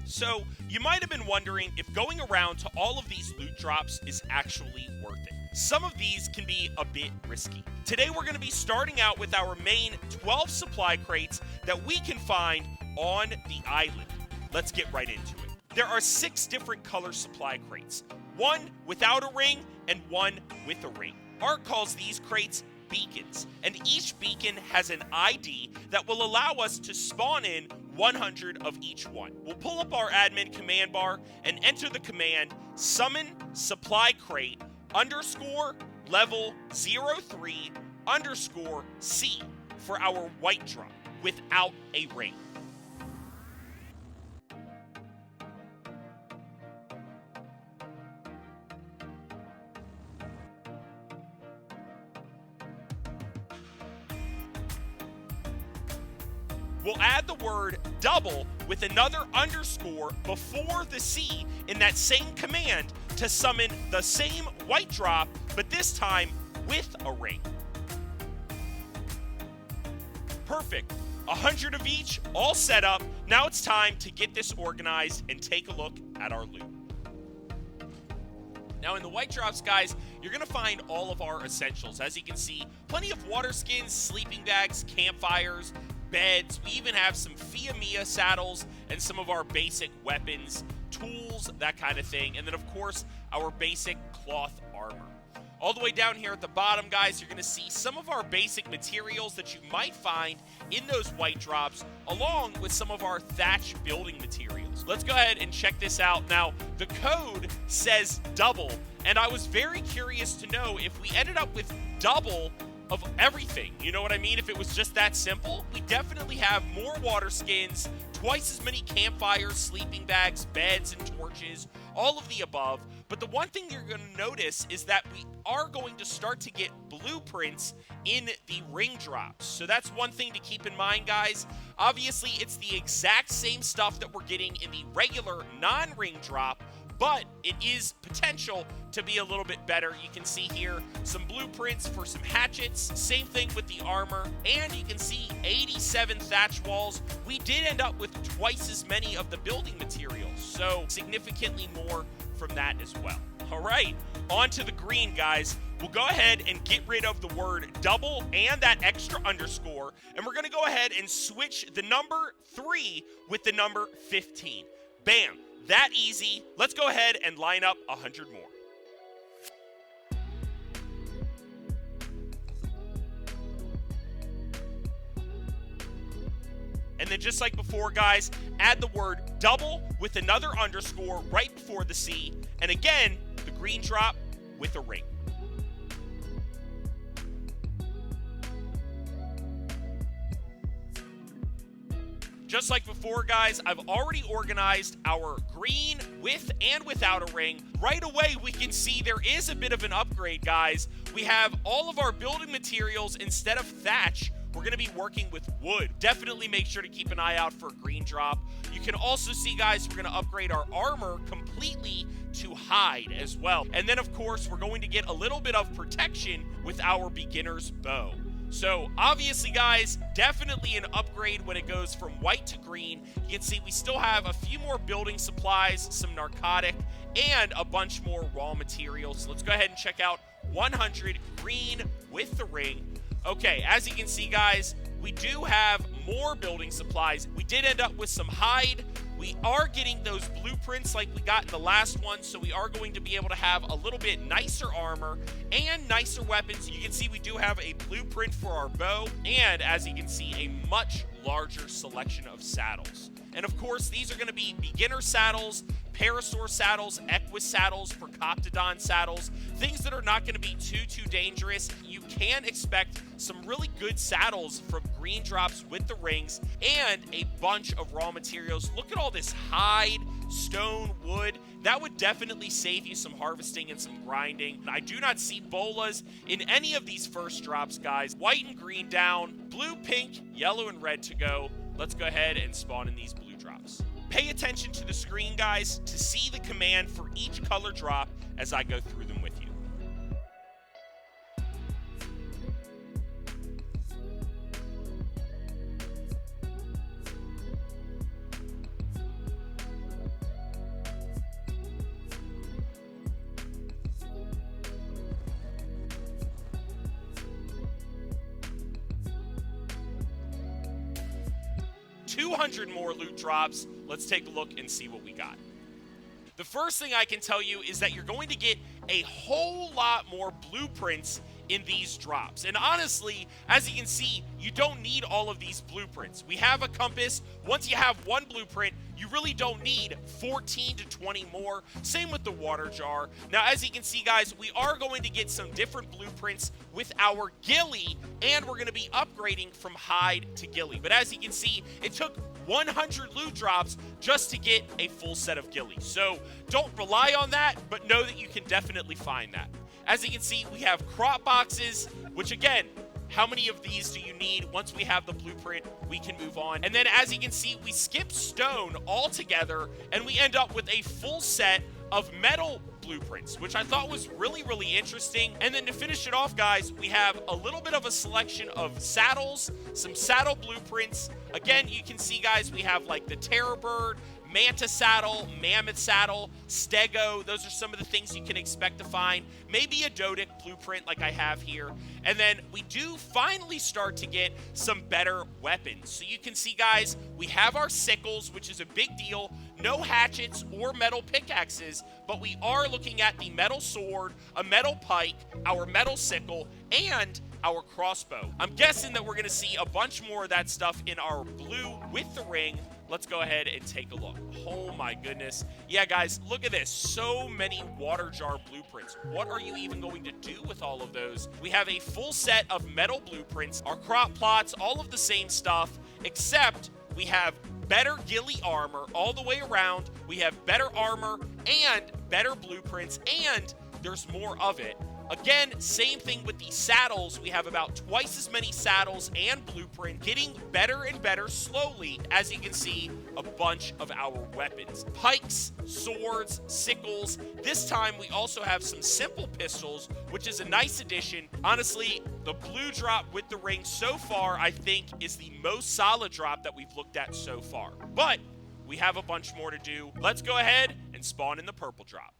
So, you might have been wondering if going around to all of these loot drops is actually worth it. Some of these can be a bit risky. Today we're going to be starting out with our main 12 supply crates that we can find on the island. Let's get right into it. There are 6 different color supply crates, one without a ring and one with a ring. Art calls these crates beacons, and each beacon has an ID that will allow us to spawn in 100 of each one. We'll pull up our admin command bar and enter the command summon supply crate _ level 03 _ C for our white drop without a ring. We'll add the word double with another underscore before the C in that same command to summon the same white drop, but this time with a ring. Perfect. 100 of each, all set up. Now it's time to get this organized and take a look at our loot. Now in the white drops, guys, you're going to find all of our essentials. As you can see, plenty of water skins, sleeping bags, campfires, beds. We even have some Fiamia saddles and some of our basic weapons, tools, that kind of thing. And then, of course, our basic cloth armor. All the way down here at the bottom, guys, you're going to see some of our basic materials that you might find in those white drops, along with some of our thatch building materials. Let's go ahead and check this out. Now, the code says double, and I was very curious to know if we ended up with double of everything, you know what I mean? If it was just that simple, we definitely have more water skins, twice as many campfires, sleeping bags, beds, and torches, all of the above. But the one thing you're going to notice is that we are going to start to get blueprints in the ring drops. So that's one thing to keep in mind, guys. Obviously, it's the exact same stuff that we're getting in the regular non-ring drop, but it is potential to be a little bit better. You can see here some blueprints for some hatchets, same thing with the armor, and you can see 87 thatch walls. We did end up with twice as many of the building materials, so significantly more from that as well. All right, on to the green, guys. We'll go ahead and get rid of the word double and that extra underscore, and we're gonna go ahead and switch the number 3 with the number 15. Bam. That easy. Let's go ahead and line up 100 more. And then just like before, guys, add the word double with another underscore right before the C. And again, the green drop with a ring. Just like before, guys, I've already organized our green with and without a ring. Right away, we can see there is a bit of an upgrade, guys. We have all of our building materials instead of thatch. We're going to be working with wood. Definitely make sure to keep an eye out for green drop. You can also see, guys, we're going to upgrade our armor completely to hide as well. And then, of course, we're going to get a little bit of protection with our beginner's bow. So obviously, guys, definitely an upgrade when it goes from white to green. You can see we still have a few more building supplies, some narcotic, and a bunch more raw materials. So let's go ahead and check out 100 green with the ring. Okay, as you can see, guys, we do have more building supplies. We did end up with some hide. We are getting those blueprints like we got in the last one, so we are going to be able to have a little bit nicer armor and nicer weapons. You can see we do have a blueprint for our bow, and as you can see, a much larger selection of saddles. And of course, these are going to be beginner saddles, Parasaur saddles, Equus saddles, Procoptodon saddles, things that are not going to be too dangerous. You can expect some really good saddles from green drops with the rings and a bunch of raw materials. Look at all this hide, stone, wood. That would definitely save you some harvesting and some grinding. I do not see bolas in any of these first drops, guys. White and green down, blue, pink, yellow, and red to go. Let's go ahead and spawn in these blue drops. Pay attention to the screen, guys, to see the command for each color drop as I go through them with you. 200 more loot drops. Let's take a look and see what we got. The first thing I can tell you is that you're going to get a whole lot more blueprints in these drops. And honestly, as you can see, you don't need all of these blueprints. We have a compass. Once you have one blueprint, you really don't need 14 to 20 more. Same with the water jar. Now, as you can see, guys, we are going to get some different blueprints with our ghillie, and we're going to be upgrading from hide to ghillie. But as you can see, it took 100 loot drops just to get a full set of ghillies. So don't rely on that, but know that you can definitely find that. As you can see, we have crop boxes, which again, how many of these do you need? Once we have the blueprint, we can move on. And then as you can see, we skip stone altogether, and we end up with a full set of metal blueprints, which I thought was really, really interesting. And then to finish it off, guys, we have a little bit of a selection of saddles, some saddle blueprints. Again, you can see, guys, we have like the Terror Bird, Manta saddle, Mammoth saddle, Stego. Those are some of the things you can expect to find. Maybe a Doedic blueprint like I have here. And then we do finally start to get some better weapons. So you can see, guys, we have our sickles, which is a big deal. No hatchets or metal pickaxes, but we are looking at the metal sword, a metal pike, our metal sickle, and our crossbow. I'm guessing that we're going to see a bunch more of that stuff in our blue with the ring. Let's go ahead and take a look. Oh my goodness. Yeah, guys, look at this. So many water jar blueprints. What are you even going to do with all of those? We have a full set of metal blueprints, our crop plots, all of the same stuff, except we have better ghillie armor all the way around. We have better armor and better blueprints, and there's more of it. Again, same thing with the saddles. We have about twice as many saddles and blueprint, getting better and better slowly. As you can see, a bunch of our weapons. Pikes, swords, sickles. This time we also have some simple pistols, which is a nice addition. Honestly, the blue drop with the ring so far, I think, is the most solid drop that we've looked at so far. But we have a bunch more to do. Let's go ahead and spawn in the purple drop.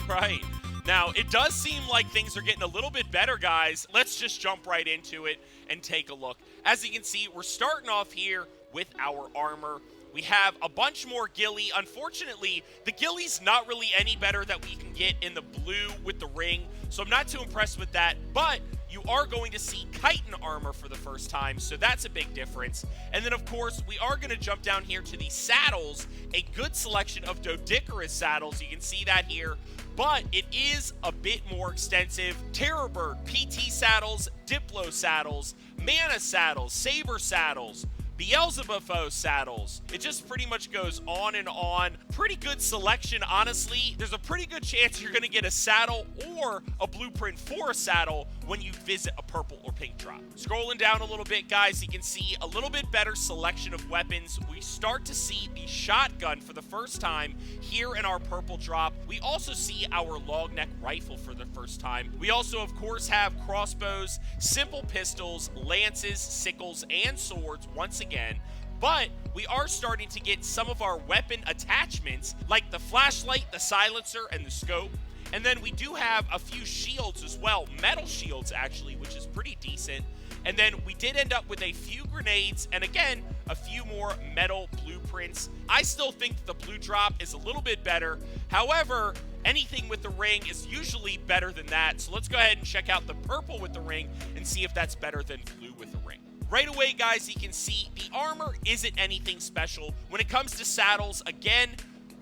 Right. Now, it does seem like things are getting a little bit better, guys. Let's just jump right into it and take a look. As you can see, we're starting off here with our armor. We have a bunch more ghillie. Unfortunately, the ghillie's not really any better that we can get in the blue with the ring, so I'm not too impressed with that, but you are going to see chitin armor for the first time, so that's a big difference. And then, of course, we are going to jump down here to the saddles, a good selection of Doedicarus saddles. You can see that here, but it is a bit more extensive. Terror Bird, PT saddles, Diplo saddles, Mana saddles, Saber saddles, Beelzebufo saddles. It just pretty much goes on and on. Pretty good selection, honestly. There's a pretty good chance you're going to get a saddle or a blueprint for a saddle when you visit a purple or pink drop. Scrolling down a little bit, guys, you can see a little bit better selection of weapons. We start to see the shotgun for the first time here in our purple drop. We also see our long neck rifle for the first time. We also, of course, have crossbows, simple pistols, lances, sickles, and swords once again. But we are starting to get some of our weapon attachments, like the flashlight, the silencer, and the scope. And then we do have a few shields as well, metal shields actually, which is pretty decent. And then we did end up with a few grenades, and again, a few more metal blueprints. I still think the blue drop is a little bit better. However, anything with the ring is usually better than that. So let's go ahead and check out the purple with the ring and see if that's better than blue with the ring. Right away, guys, you can see the armor isn't anything special. When it comes to saddles, again,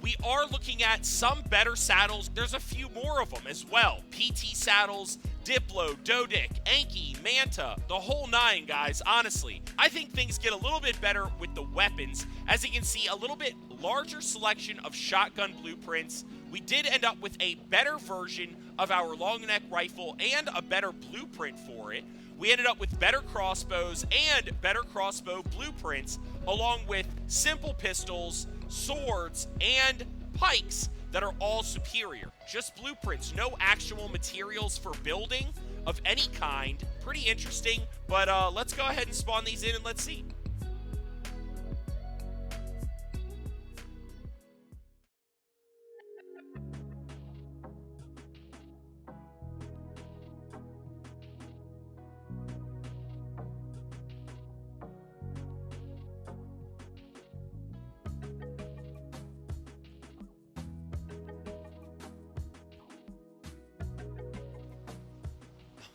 we are looking at some better saddles. There's a few more of them as well. PT saddles, Diplo, Doedic, Anki, Manta, the whole nine, guys, honestly. I think things get a little bit better with the weapons. As you can see, a little bit larger selection of shotgun blueprints. We did end up with a better version of our long neck rifle and a better blueprint for it. We ended up with better crossbows and better crossbow blueprints, along with simple pistols, swords, and pikes. that are all superior. Just blueprints, no actual materials for building of any kind. Pretty interesting, but let's go ahead and spawn these in and let's see.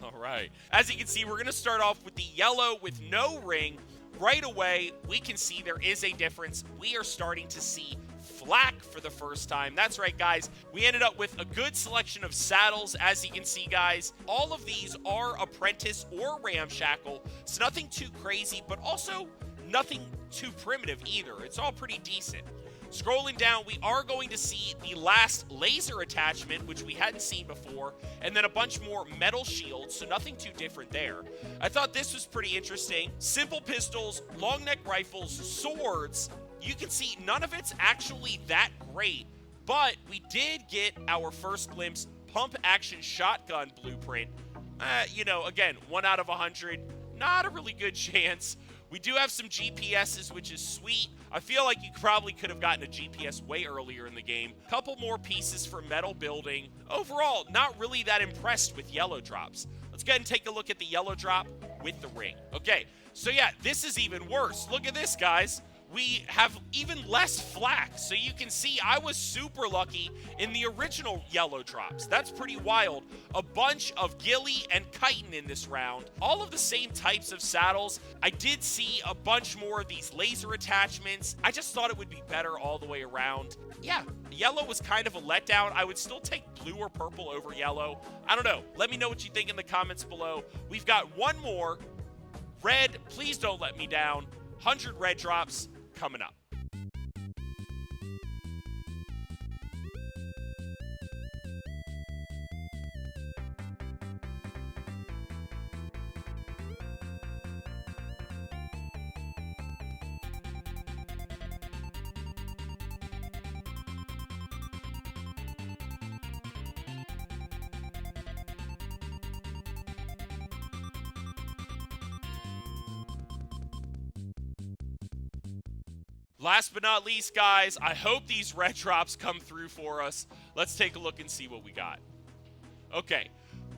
All right. As you can see, we're going to start off with the yellow with no ring. Right away, we can see there is a difference. We are starting to see flak for the first time. That's right, guys. We ended up with a good selection of saddles. As you can see, guys, all of these are apprentice or ramshackle. It's nothing too crazy, but also nothing too primitive either. It's all pretty decent. Scrolling down, we are going to see the last laser attachment, which we hadn't seen before, and then a bunch more metal shields, so nothing too different there. I thought this was pretty interesting. Simple pistols, long neck rifles, swords. You can see none of it's actually that great, but we did get our first glimpse pump action shotgun blueprint. You know, again, 1 out of 100, not a really good chance. We do have some GPSs, which is sweet. I feel like you probably could have gotten a GPS way earlier in the game. Couple more pieces for metal building. Overall, not really that impressed with yellow drops. Let's go ahead and take a look at the yellow drop with the ring. Okay, so yeah, this is even worse. Look at this, guys. We have even less flak, so you can see I was super lucky in the original yellow drops. That's pretty wild. A bunch of ghillie and chitin in this round. All of the same types of saddles. I did see a bunch more of these laser attachments. I just thought it would be better all the way around. Yeah, yellow was kind of a letdown. I would still take blue or purple over yellow. I don't know. Let me know what you think in the comments below. We've got one more. Red, please don't let me down. 100 red drops coming up. Last but not least, guys, I hope these red drops come through for us. Let's take a look and see what we got. Okay,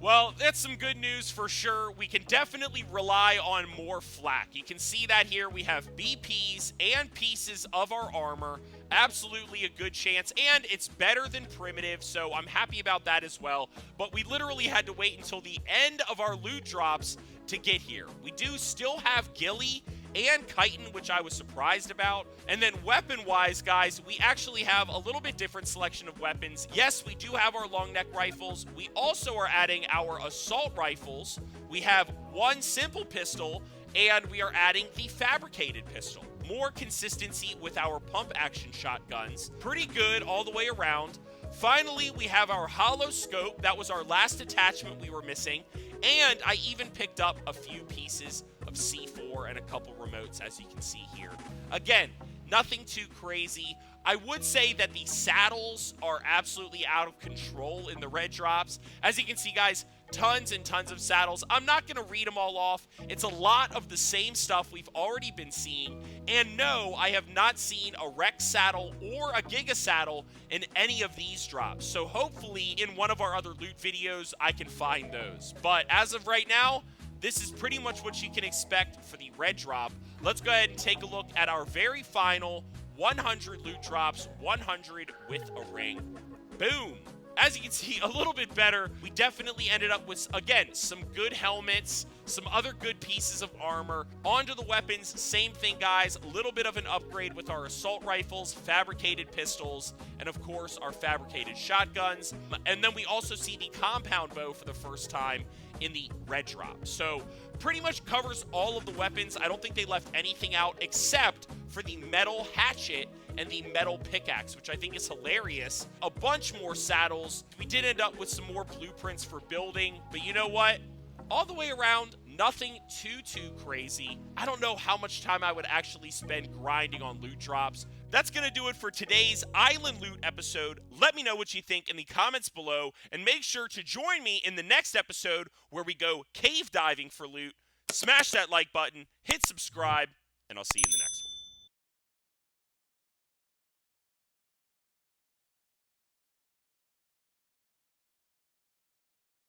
well, that's some good news for sure. We can definitely rely on more flak. You can see that here. We have BPs and pieces of our armor. Absolutely a good chance, and it's better than primitive, so I'm happy about that as well. But we literally had to wait until the end of our loot drops to get here. We do still have ghillie and chitin, which I was surprised about. And then weapon-wise, guys, we actually have a little bit different selection of weapons. Yes, we do have our long neck rifles. We also are adding our assault rifles. We have one simple pistol, and we are adding the fabricated pistol. More consistency with our pump action shotguns. Pretty good all the way around. Finally, we have our hollow scope. That was our last attachment we were missing. And I even picked up a few pieces of C4 and a couple remotes, as you can see here. Again, nothing too crazy. I would say that the saddles are absolutely out of control in the red drops. As you can see, guys, tons and tons of saddles. I'm not going to read them all off. It's a lot of the same stuff we've already been seeing. And no, I have not seen a Rex saddle or a Giga saddle in any of these drops. So hopefully in one of our other loot videos, I can find those. But as of right now, this is pretty much what you can expect for the red drop. Let's go ahead and take a look at our very final 100 loot drops, 100 with a ring. Boom. As you can see, a little bit better. We definitely ended up with, again, some good helmets, some other good pieces of armor. Onto the weapons, same thing, guys. A little bit of an upgrade with our assault rifles, fabricated pistols, and of course, our fabricated shotguns. And then we also see the compound bow for the first time in the red drop. So pretty much covers all of the weapons. I don't think they left anything out except for the metal hatchet and the metal pickaxe, which I think is hilarious. A bunch more saddles. We did end up with some more blueprints for building, but you know what? All the way around, nothing too crazy. I don't know how much time I would actually spend grinding on loot drops. That's going to do it for today's Island Loot episode. Let me know what you think in the comments below, and make sure to join me in the next episode where we go cave diving for loot. Smash that like button, hit subscribe, and I'll see you in the next one.